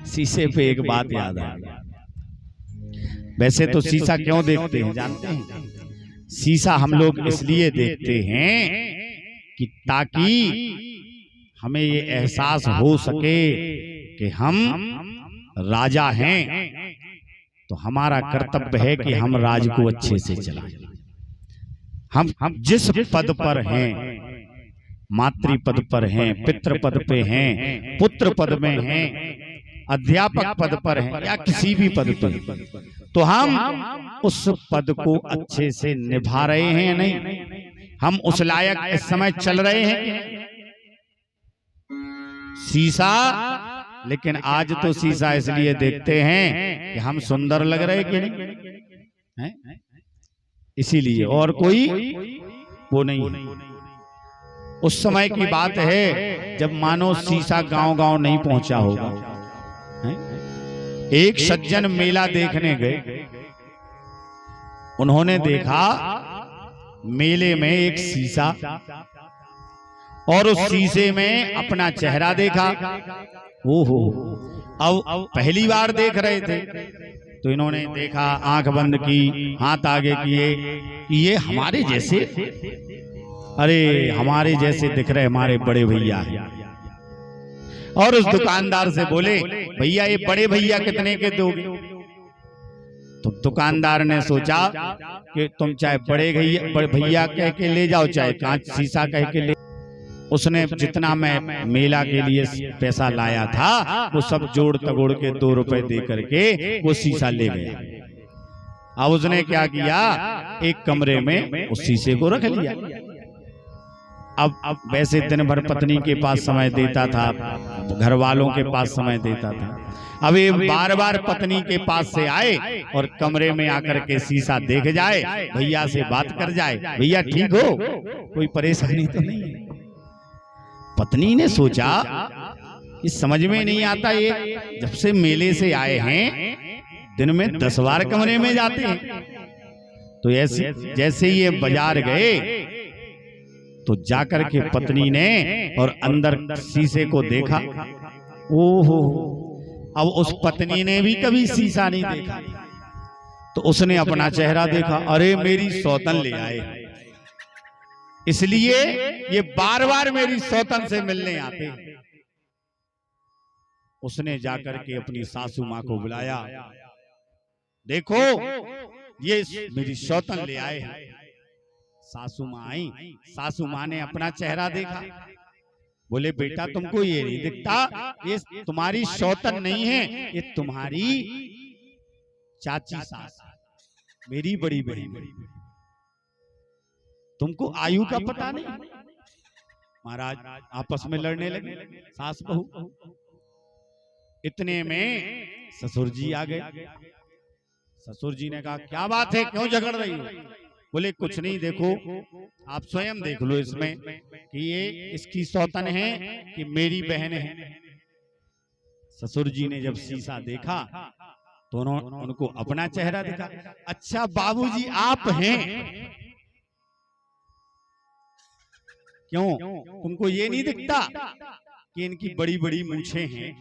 शीशे पे एक बात याद आ गई। वैसे तो शीशा क्यों देखते हैं जानते हैं? शीशा हम लोग इसलिए देखते हैं कि ताकि हमें ये एहसास हो सके कि हम राजा हैं, तो हमारा कर्तव्य है कि हम राज को अच्छे से चलाएं। हम जिस पद पर हैं, मातृ पद पर हैं, पितृ पद पे हैं, पुत्र पद में हैं, अध्यापक पद पर हैं या किसी भी पद पर, तो हम उस पद को अच्छे से निभा रहे हैं या नहीं? हम उस लायक इस समय चल रहे हैं? शीशा, लेकिन आज तो शीशा इसलिए देखते हैं कि हम सुंदर लग रहे कि नहीं हैं? इसीलिए, और कोई वो नहीं है। उस समय की बात है जब मानो शीशा गांव-गांव नहीं पहुंचा होगा। एक सज्जन मेला देखने गए, उन्होंने देखा मेले में एक शीशा, और उस शीशे में अपना चेहरा देखा। ओहो, अब पहली बार देख रहे थे तो इन्होंने देखा, आंख बंद की, हाथ आगे किए कि ये हमारे जैसे, अरे हमारे जैसे दिख रहे, हमारे बड़े भैया हैं। और उस दुकानदार से बोले, भैया ये बड़े भैया कितने के दोगे? तो दुकानदार ने सोचा कि तुम चाहे बड़े भैया कह के ले जाओ, चाहे कांच शीशा कह के ले। उसने जितना मैं मेला के लिए पैसा लाया था वो सब जोड़ तगोड़ के 2 रुपए दे करके वो शीशा ले गया। अब उसने क्या किया, एक कमरे में उस शीशे को रख लिया। अब वैसे दिन भर पत्नी के पास समय देता था, घर वालों के पास समय देता था। अब ये बार बार पत्नी के पास से आए और कमरे में आकर के शीशा देख जाए, भैया से बात कर जाए, भैया ठीक हो, कोई परेशानी तो नहीं है। पत्नी ने सोचा कि समझ में नहीं आता, ये जब से मेले से आए हैं दिन में 10 बार कमरे में जाते हैं। तो ऐसे जैसे ये बाजार गए तो जाकर के पत्नी ने और अंदर शीशे को देखा। ओहो, अब उस पत्नी ने भी कभी शीशा नहीं देखा, तो उसने अपना चेहरा देखा, अरे मेरी सौतन ले आए, इसलिए ये बार बार मेरी सौतन से मिलने आते हैं। उसने जाकर के अपनी सासू माँ को बुलाया, देखो ये मेरी सौतन ले आए हैं। सासू माँ आई, सासू माँ ने अपना चेहरा देखा, बोले बेटा तुमको ये नहीं दिखता, ये तुम्हारी सौतन नहीं है, ये तुम्हारी चाची सास, मेरी बड़ी बहन। तुमको आयु का पता नहीं? महाराज आपस में लड़ने लगे सास बहू। इतने में ससुर जी आ गए। ससुर जी ने कहा, क्या बात है, क्यों झगड़ रही हो? बोले कुछ नहीं, देखो आप स्वयं देख लो इसमें कि ये इसकी सौतन है कि मेरी बहन है। ससुर जी ने जब शीशा देखा तो उनको अपना चेहरा दिखा। अच्छा बाबूजी आप हैं? क्यों, तुमको ये नहीं दिखता कि इनकी बड़ी बड़ी मूछें हैं?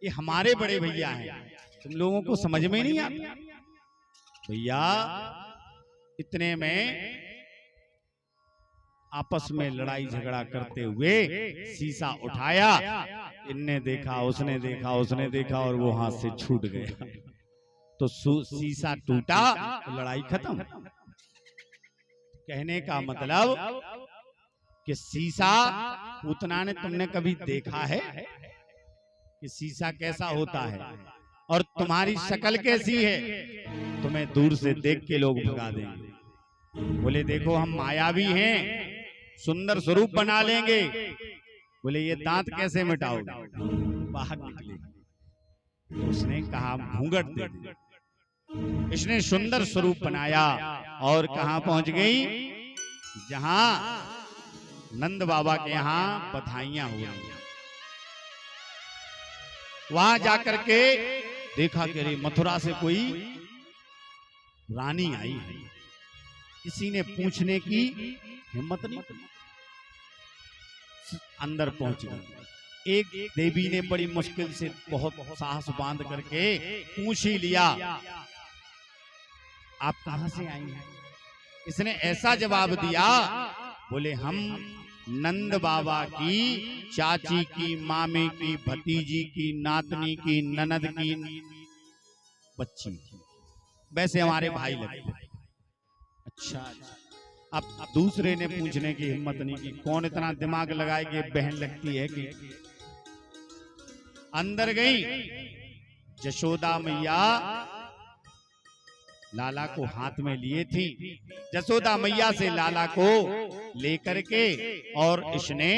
ये हमारे बड़े भैया हैं, तुम लोगों को समझ में नहीं आता? भैया इतने में आपस में लड़ाई झगड़ा करते हुए शीशा उठाया, इनने देखा, उसने देखा, उसने देखा, और वो हाथ से छूट गया। तो शीशा टूटा, लड़ाई खत्म। कहने का मतलब कि शीशा उतना ने तुमने कभी देखा है कि शीशा कैसा होता है, और तुम्हारी शक्ल कैसी है? तुम्हें दूर से देख के लोग भगा देंगे। बोले देखो हम मायावी हैं, सुंदर स्वरूप बना लेंगे। बोले ये दांत कैसे मिटाओगे? बाहर निकले। तो उसने कहा घूंघट दे दे। इसने सुंदर स्वरूप बनाया और कहां पहुंच गई? जहां नंद बाबा के यहाँ बधाइयां हो रही, वहां जाकर के देखा कि अरे मथुरा से कोई रानी आई है। किसी ने पूछने की हिम्मत नहीं, अंदर पहुंच गई। एक देवी ने बड़ी मुश्किल से बहुत साहस बांध करके पूछ ही लिया, आप कहां से आई हैं? इसने ऐसा जवाब दिया, बोले हम नंद बाबा की चाची की, मामी की, भतीजी की, नातनी की, ननद की बच्ची, वैसे हमारे भाई लगते। अच्छा, अब दूसरे ने पूछने की हिम्मत नहीं की, कौन इतना दिमाग लगाए कि बहन लगती है कि। अंदर गई जशोदा मैया, लाला को हाथ में लिए थी। जसोदा मैया से लाला को लेकर के और इसने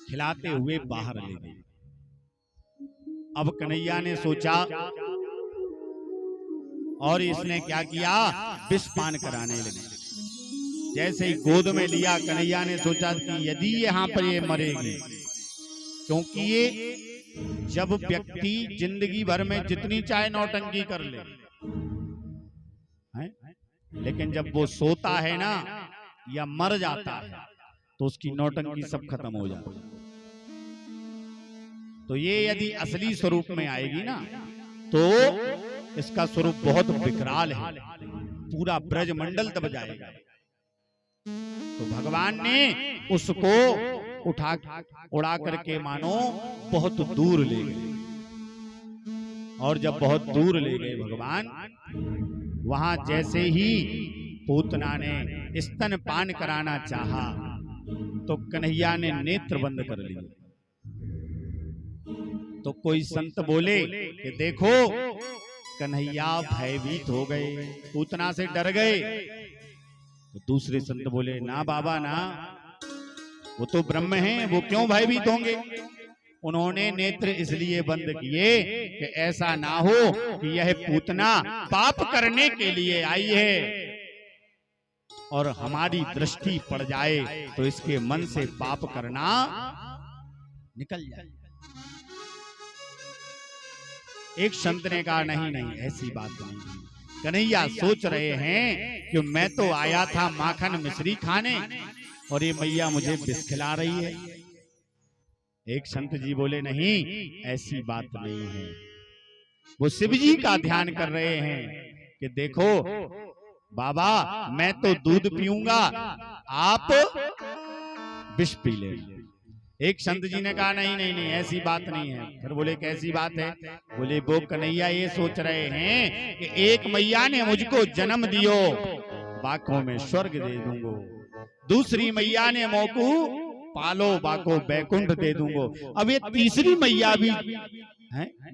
खिलाते हुए बाहर ले गई। अब कन्हैया ने सोचा, और इसने क्या किया, विष पान कराने लगे। जैसे ही गोद में लिया, कन्हैया ने सोचा कि यदि यहाँ पर ये मरेगी, क्योंकि ये जब व्यक्ति जिंदगी भर में जितनी चाहे नौटंकी कर ले, लेकिन जब वो सोता है ना या मर जाता है तो उसकी नौटंकी सब खत्म हो जाती है। तो ये यदि असली स्वरूप में आएगी ना, तो इसका स्वरूप बहुत विकराल है, पूरा ब्रजमंडल दब जाएगा। तो भगवान ने उसको उड़ा करके मानो बहुत दूर ले गए। और जब बहुत दूर ले गए भगवान, वहां जैसे ही पूतना ने स्तनपान कराना चाहा तो कन्हैया ने नेत्र बंद कर लिए। तो कोई संत बोले कि देखो कन्हैया भयभीत हो गए, पूतना से डर गए। तो दूसरे संत बोले, ना बाबा ना, वो तो ब्रह्म हैं, वो क्यों भयभीत होंगे। उन्होंने नेत्र इसलिए बंद किए कि ऐसा ना हो कि यह पूतना पाप करने के लिए आई है और हमारी दृष्टि पड़ जाए तो इसके मन से पाप करना निकल जाए। एक संत ने कहा, नहीं नहीं, ऐसी बात नहीं। कन्हैया सोच रहे हैं कि मैं तो आया था माखन मिश्री खाने और ये मैया मुझे विष खिला रही है। एक संत जी बोले, नहीं ऐसी बात नहीं है। वो शिव जी का ध्यान कर रहे हैं कि देखो बाबा, मैं तो दूध पीऊंगा, आप विष पी ले। एक संत जी ने कहा, नहीं नहीं नहीं, ऐसी बात नहीं है। फिर बोले, कैसी बात है? बोले, वो कन्हैया ये सोच रहे हैं कि एक मैया ने मुझको जन्म दियो, बाकों में स्वर्ग दे दूंगो। दूसरी मैया ने मोकू पालो, बाको बैकुंठ दे दूंगो। अब ये तीसरी मैया भी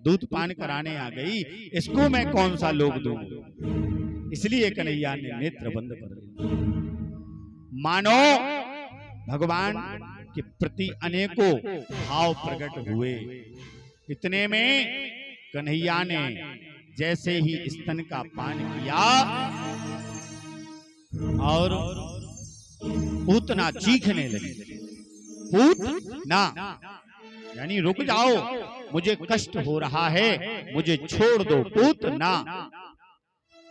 दूध पान कराने आ गई, इसको मैं कौन सा लोग दूंगा। इसलिए कन्हैया ने नेत्र बंद कर दिए। मानो भगवान के प्रति अनेकों भाव प्रकट हुए। इतने में कन्हैया ने जैसे ही स्तन का पान किया और पूतना चीखने लगी। पूतना यानी रुक जाओ, मुझे कष्ट हो रहा है, मुझे छोड़ दो पूतना।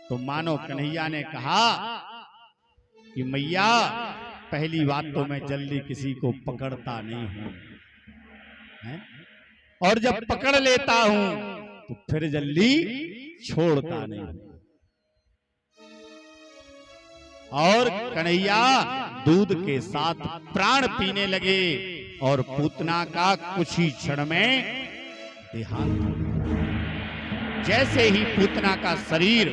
तो मानो कन्हैया ने कहा कि मैया, पहली बात तो मैं जल्दी किसी को पकड़ता नहीं हूं, और जब पकड़ लेता हूं तो फिर जल्दी छोड़ता नहीं हूं। और कन्हैया दूध के साथ प्राण पीने लगे और पूतना का कुछ ही क्षण में देहांत हो गया। जैसे ही पूतना का शरीर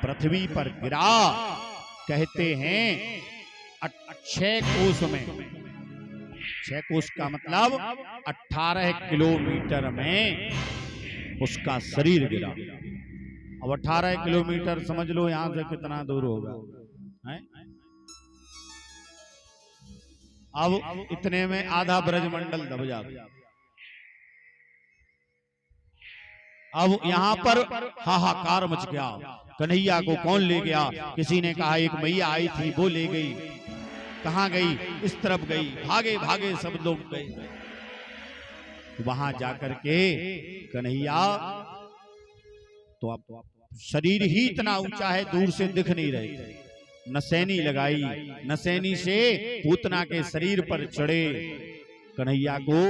पृथ्वी पर गिरा, कहते हैं 6 कोस में, 6 कोस का मतलब 18 किलोमीटर में उसका शरीर गिरा। अब 18 किलोमीटर समझ लो यहां से कितना दूर होगा है? अब इतने में आधा ब्रजमंडल दब जाता। अब यहां पर हाहाकार मच गया। कन्हैया को कौन ले गया? किसी ने कहा एक मैया आई थी, वो ले गई। कहां गई? इस तरफ गई। भागे भागे सब लोग गए। वहां जाकर के कन्हैया तो अब शरीर ही इतना ऊंचा है, दूर से दिख नहीं रहे। नसैनी लगाई, नसैनी से पूतना के शरीर पर चढ़े, कन्हैया को